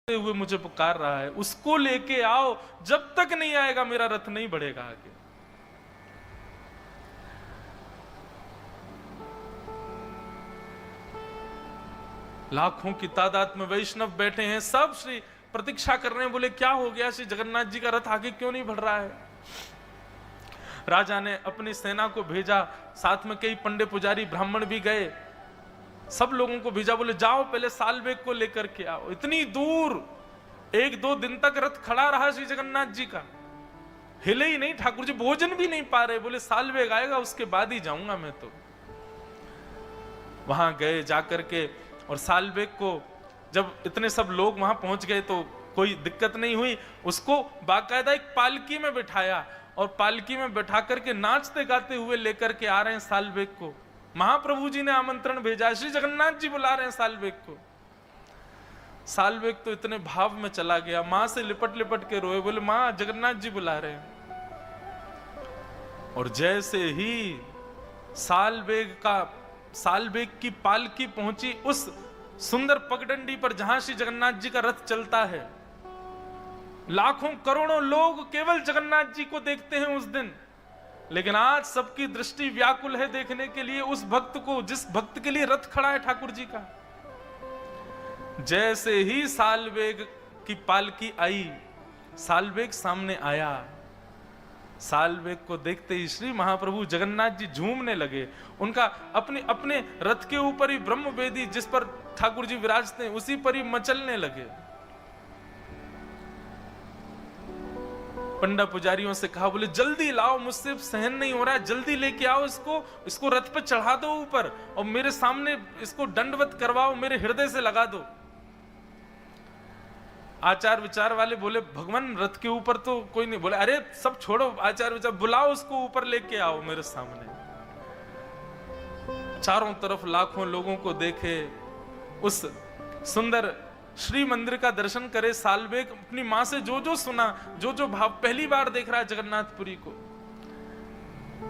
हुए मुझे पुकार रहा है, उसको लेके आओ, जब तक नहीं आएगा मेरा रथ नहीं बढ़ेगा आगे। लाखों की तादाद में वैष्णव बैठे हैं, सब श्री प्रतीक्षा कर रहे हैं, बोले क्या हो गया, श्री जगन्नाथ जी का रथ आगे क्यों नहीं बढ़ रहा है। राजा ने अपनी सेना को भेजा, साथ में कई पंडे पुजारी ब्राह्मण भी गए, सब लोगों को भेजा, बोले जाओ पहले सालवेग को लेकर के आओ। इतनी दूर 1-2 दिन तक रथ खड़ा रहा श्री जगन्नाथ जी का, हिले ही नहीं, ठाकुर जी भोजन भी नहीं पा रहे, बोले सालवेग आएगा उसके बाद ही जाऊंगा मैं। तो वहां गए जाकर के, और सालवेग को जब इतने सब लोग वहां पहुंच गए तो कोई दिक्कत नहीं हुई, उसको बाकायदा एक पालकी में बिठाया, और पालकी में बैठा करके नाचते गाते हुए लेकर के आ रहे हैं सालवेग को। महाप्रभु जी ने आमंत्रण भेजा, श्री जगन्नाथ जी बुला रहे हैं सालवेग को। सालवेग तो इतने भाव में चला गया, मां से लिपट लिपट के रोए, बोले मां जगन्नाथ जी बुला रहे हैं। और जैसे ही सालवेग की पालकी पहुंची उस सुंदर पगडंडी पर जहां श्री जगन्नाथ जी का रथ चलता है, लाखों करोड़ों लोग केवल जगन्नाथ जी को देखते हैं उस दिन, लेकिन आज सबकी दृष्टि व्याकुल है देखने के लिए उस भक्त को, जिस भक्त के लिए रथ खड़ा है ठाकुर जी का। जैसे ही सालवेग की पालकी आई, सालवेग सामने आया, सालवेग को देखते ही श्री महाप्रभु जगन्नाथ जी झूमने लगे। उनका अपने अपने रथ के ऊपर ही ब्रह्म वेदी जिस पर ठाकुर जी विराजते हैं उसी पर ही मचलने लगे। पंडा पुजारियों से कहा, बोले जल्दी लाओ, मुझसे सहन नहीं हो रहा है, जल्दी लेके आओ इसको रथ पे चढ़ा दो ऊपर, और मेरे सामने इसको दंडवत करवाओ, मेरे हृदय से लगा दो। आचार विचार वाले बोले, भगवान रथ के ऊपर तो कोई नहीं। बोले अरे सब छोड़ो आचार विचार, बुलाओ उसको ऊपर लेके आओ मेरे सामने। चारों तरफ लाखों लोगों को देखे, उस सुंदर श्री मंदिर का दर्शन करे सालवेग, अपनी मां से जो जो सुना, जो जो भाव, पहली बार देख रहा है जगन्नाथपुरी को।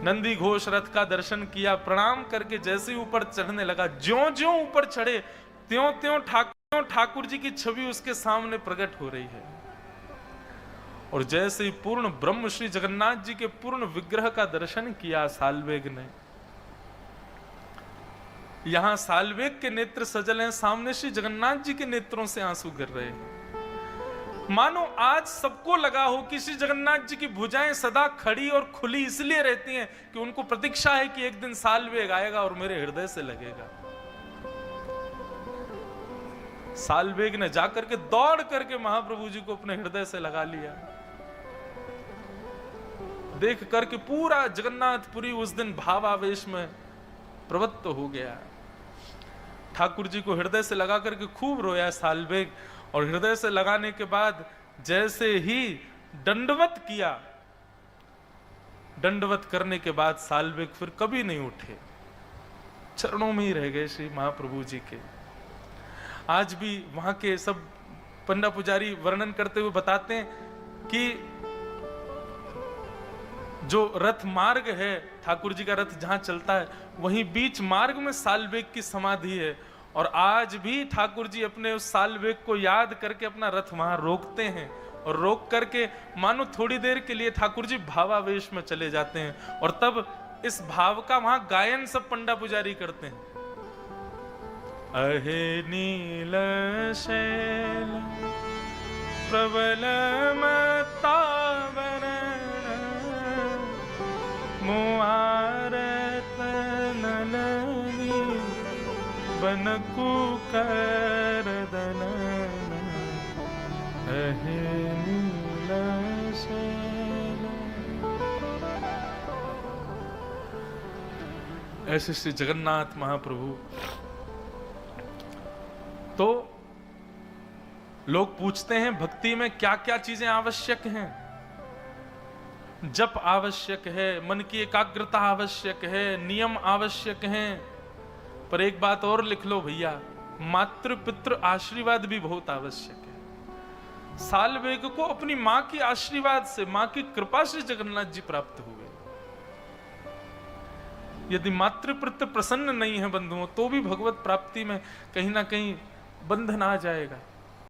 नंदी घोष रथ का दर्शन किया, प्रणाम करके जैसे ही ऊपर चढ़ने लगा, ज्यों ज्यों ऊपर चढ़े त्यों त्यों ठाकुर जी की छवि उसके सामने प्रकट हो रही है। और जैसे ही पूर्ण ब्रह्म श्री जगन्नाथ जी के पूर्ण विग्रह का दर्शन किया सालवेग ने, यहां सालवेग के नेत्र सजल हैं, सामने श्री जगन्नाथ जी के नेत्रों से आंसू गिर रहे हैं। मानो आज सबको लगा हो कि श्री जगन्नाथ जी की भुजाएं सदा खड़ी और खुली इसलिए रहती हैं कि उनको प्रतीक्षा है कि एक दिन सालवेग आएगा और मेरे हृदय से लगेगा। सालवेग ने जाकर के दौड़ करके महाप्रभु जी को अपने हृदय से लगा लिया। देख करके पूरा जगन्नाथपुरी उस दिन भावावेश में प्रवृत्त हो गया। ठाकुर जी को हृदय से लगा करके खूब रोया सालवेग, और हृदय से लगाने के बाद जैसे ही दंडवत किया, दंडवत करने के बाद सालवेग फिर कभी नहीं उठे, चरणों में ही रह गए श्री महाप्रभु जी के। आज भी वहां के सब पंडा पुजारी वर्णन करते हुए बताते हैं कि जो रथ मार्ग है, ठाकुर जी का रथ जहां चलता है, वहीं बीच मार्ग में सालवेग की समाधि है, और आज भी ठाकुर जी अपने उस सालवेग को याद करके अपना रथ वहां रोकते हैं, और रोक करके मानो थोड़ी देर के लिए ठाकुर जी भावावेश में चले जाते हैं, और तब इस भाव का वहां गायन सब पंडा पुजारी करते हैं। अहे नील शैल प्रबल मतावन मुआरत नलनी बनकु करदन अहे नील शैल। ऐसे श्री जगन्नाथ महाप्रभु। तो लोग पूछते हैं भक्ति में क्या क्या चीजें आवश्यक हैं। जप आवश्यक है, मन की एकाग्रता आवश्यक है, नियम आवश्यक हैं, पर एक बात और लिख लो भैया, मातृ पितृ आशीर्वाद भी बहुत आवश्यक है। सालवेग को अपनी मां की आशीर्वाद से, मां की कृपा से जगन्नाथ जी प्राप्त हुए। यदि मातृ पितृ प्रसन्न नहीं है बंधुओं, तो भी भगवत प्राप्ति में कहीं ना कहीं बंधन आ जाएगा।